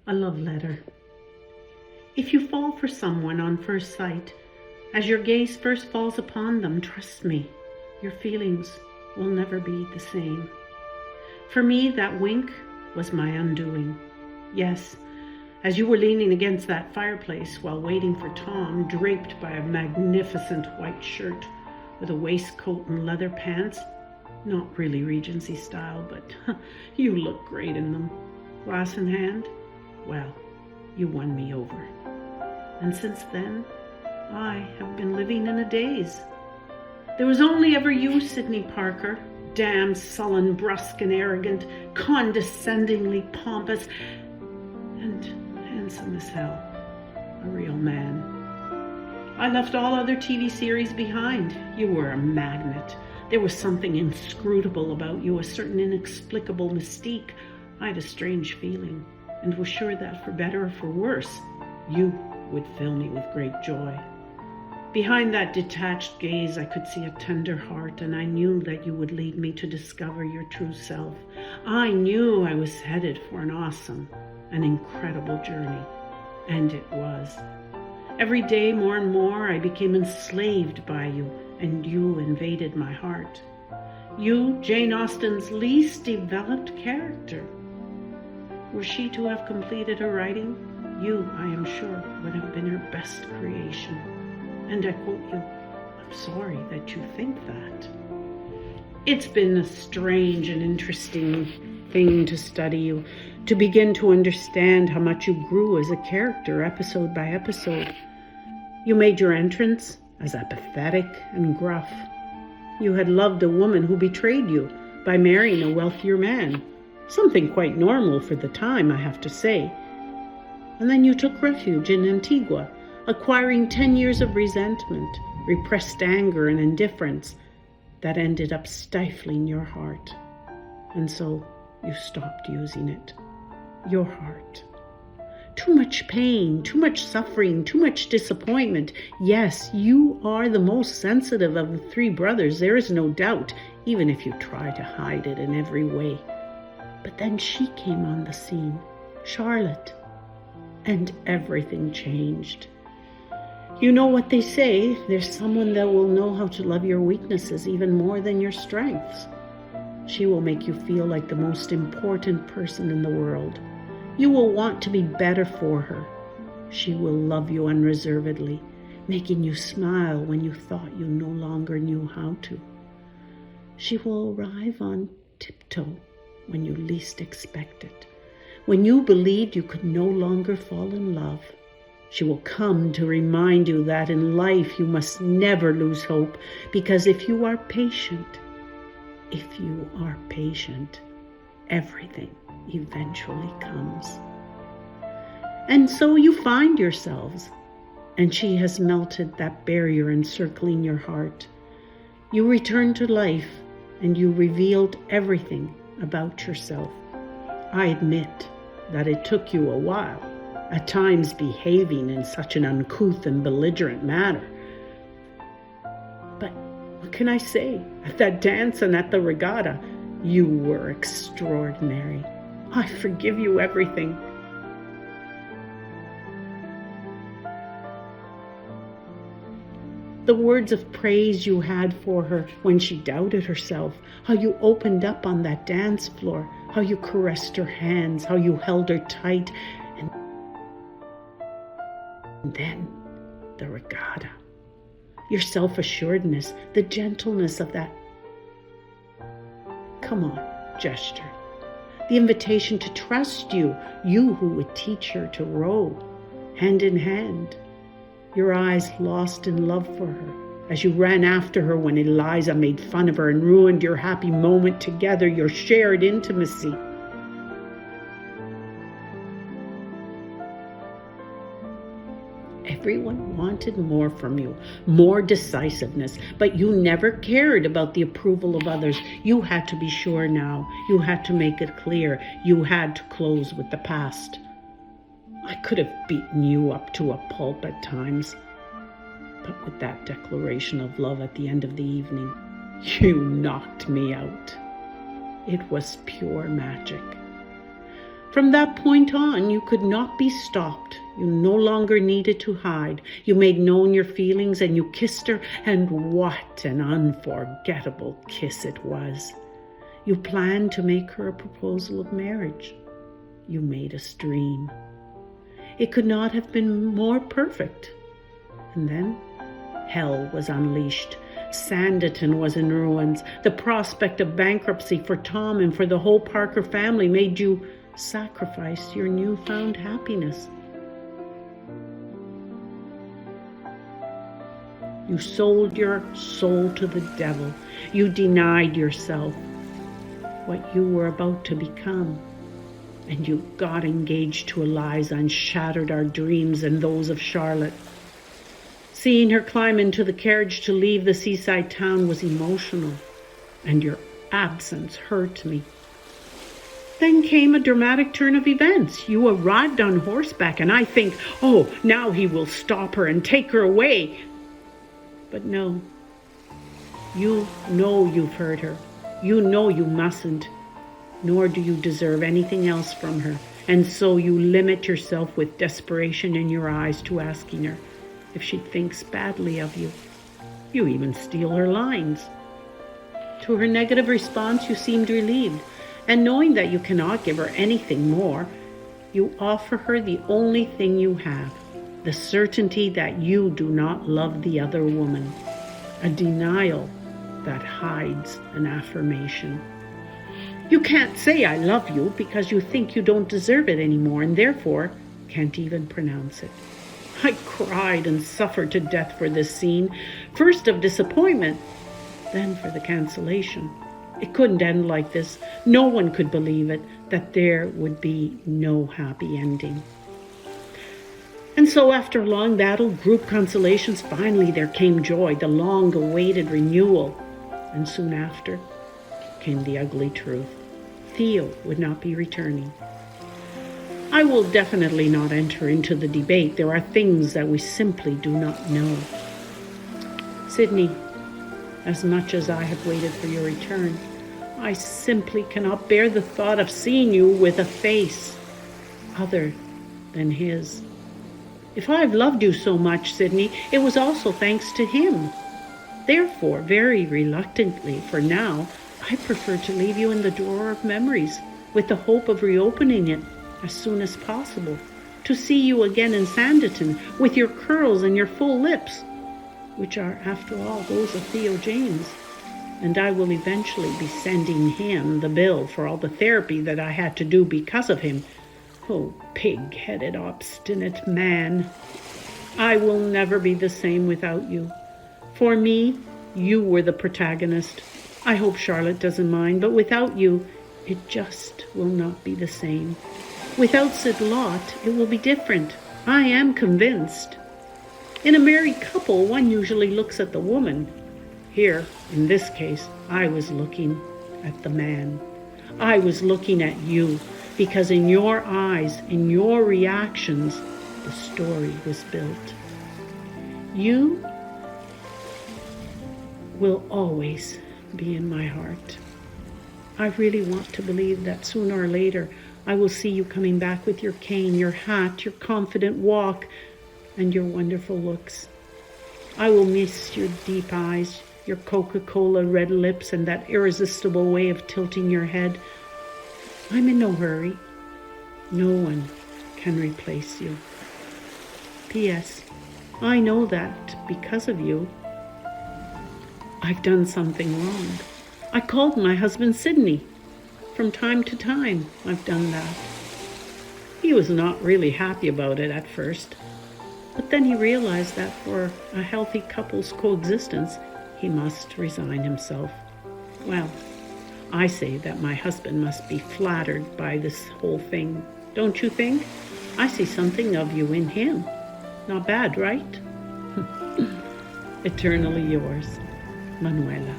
A love letter. If you fall for someone on first sight, as your gaze first falls upon them, trust me, your feelings will never be the same. For me, that wink was my undoing. Yes, as you were leaning against that fireplace while waiting for Tom, draped by a magnificent white shirt with a waistcoat and leather pants, not really Regency style, but you look great in them. Glass in hand, well, you won me over. And since then, I have been living in a daze. There was only ever you, Sydney Parker, damn, sullen, brusque and arrogant, condescendingly pompous, and handsome as hell, a real man. I left all other TV series behind. You were a magnet. There was something inscrutable about you, a certain inexplicable mystique. I had a strange feeling, and was sure that, for better or for worse, you would fill me with great joy. Behind that detached gaze, I could see a tender heart, and I knew that you would lead me to discover your true self. I knew I was headed for an awesome, an incredible journey, and it was. Every day, more and more, I became enslaved by you, and you invaded my heart. You, Jane Austen's least developed character. Were she to have completed her writing, you, I am sure, would have been her best creation. And I quote you, I'm sorry that you think that. It's been a strange and interesting thing to study you, to begin to understand how much you grew as a character, episode by episode. You made your entrance as apathetic and gruff. You had loved a woman who betrayed you by marrying a wealthier man, something quite normal for the time, I have to say. And then you took refuge in Antigua, acquiring 10 years of resentment, repressed anger and indifference that ended up stifling your heart. And so you stopped using it. Your heart. Too much pain, too much suffering, too much disappointment. Yes, you are the most sensitive of the three brothers, there is no doubt, even if you try to hide it in every way. But then she came on the scene, Charlotte, and everything changed. You know what they say, there's someone that will know how to love your weaknesses even more than your strengths. She will make you feel like the most important person in the world. You will want to be better for her. She will love you unreservedly, making you smile when you thought you no longer knew how to. She will arrive on tiptoe when you least expect it, when you believed you could no longer fall in love. She will come to remind you that in life you must never lose hope, because if you are patient, everything eventually comes. And so you find yourselves, and she has melted that barrier encircling your heart. You return to life, and you revealed everything about yourself. I admit that it took you a while, at times behaving in such an uncouth and belligerent manner. But what can I say? At that dance and at the regatta, you were extraordinary. I forgive you everything. The words of praise you had for her when she doubted herself, how you opened up on that dance floor, how you caressed her hands, how you held her tight, and then the regatta. Your self-assuredness, the gentleness of that come on gesture. The invitation to trust you, you who would teach her to row, hand in hand. Your eyes lost in love for her as you ran after her when Eliza made fun of her and ruined your happy moment together, your shared intimacy. Everyone wanted more from you, more decisiveness, but you never cared about the approval of others. You had to be sure now. You had to make it clear. You had to close with the past. I could have beaten you up to a pulp at times, but with that declaration of love at the end of the evening, you knocked me out. It was pure magic. From that point on, you could not be stopped. You no longer needed to hide. You made known your feelings and you kissed her, and what an unforgettable kiss it was. You planned to make her a proposal of marriage. You made us dream. It could not have been more perfect. And then hell was unleashed. Sanditon was in ruins. The prospect of bankruptcy for Tom and for the whole Parker family made you sacrifice your newfound happiness. You sold your soul to the devil. You denied yourself what you were about to become. And you got engaged to Eliza and shattered our dreams and those of Charlotte. Seeing her climb into the carriage to leave the seaside town was emotional, and your absence hurt me. Then came a dramatic turn of events. You arrived on horseback, and I think, oh, now he will stop her and take her away. But no. You know you've hurt her. You know you mustn't, nor do you deserve anything else from her. And so you limit yourself with desperation in your eyes to asking her if she thinks badly of you. You even steal her lines. To her negative response, you seemed relieved, and knowing that you cannot give her anything more, you offer her the only thing you have, the certainty that you do not love the other woman, a denial that hides an affirmation. You can't say I love you because you think you don't deserve it anymore and therefore can't even pronounce it. I cried and suffered to death for this scene, first of disappointment, then for the cancellation. It couldn't end like this. No one could believe it, that there would be no happy ending. And so after a long battle, group consolations, finally there came joy, the long-awaited renewal. And soon after came the ugly truth. Theo would not be returning. I will definitely not enter into the debate. There are things that we simply do not know. Sydney, as much as I have waited for your return, I simply cannot bear the thought of seeing you with a face other than his. If I have loved you so much, Sydney, it was also thanks to him. Therefore, very reluctantly, for now, I prefer to leave you in the drawer of memories with the hope of reopening it as soon as possible, to see you again in Sanditon with your curls and your full lips, which are, after all, those of Theo James. And I will eventually be sending him the bill for all the therapy that I had to do because of him. Oh, pig-headed, obstinate man. I will never be the same without you. For me, you were the protagonist. I hope Charlotte doesn't mind, but without you, it just will not be the same. Without Sid Lot, it will be different. I am convinced. In a married couple, one usually looks at the woman. Here, in this case, I was looking at the man. I was looking at you, because in your eyes, in your reactions, the story was built. You will always be in my heart. I really want to believe that sooner or later I will see you coming back with your cane, your hat, your confident walk, and your wonderful looks. I will miss your deep eyes, your Coca-Cola red lips, and that irresistible way of tilting your head. I'm in no hurry. No one can replace you. P.S. I know that because of you, I've done something wrong. I called my husband Sidney. From time to time, I've done that. He was not really happy about it at first, but then he realized that for a healthy couple's coexistence, he must resign himself. Well, I say that my husband must be flattered by this whole thing. Don't you think? I see something of you in him. Not bad, right? Eternally yours, Manuela.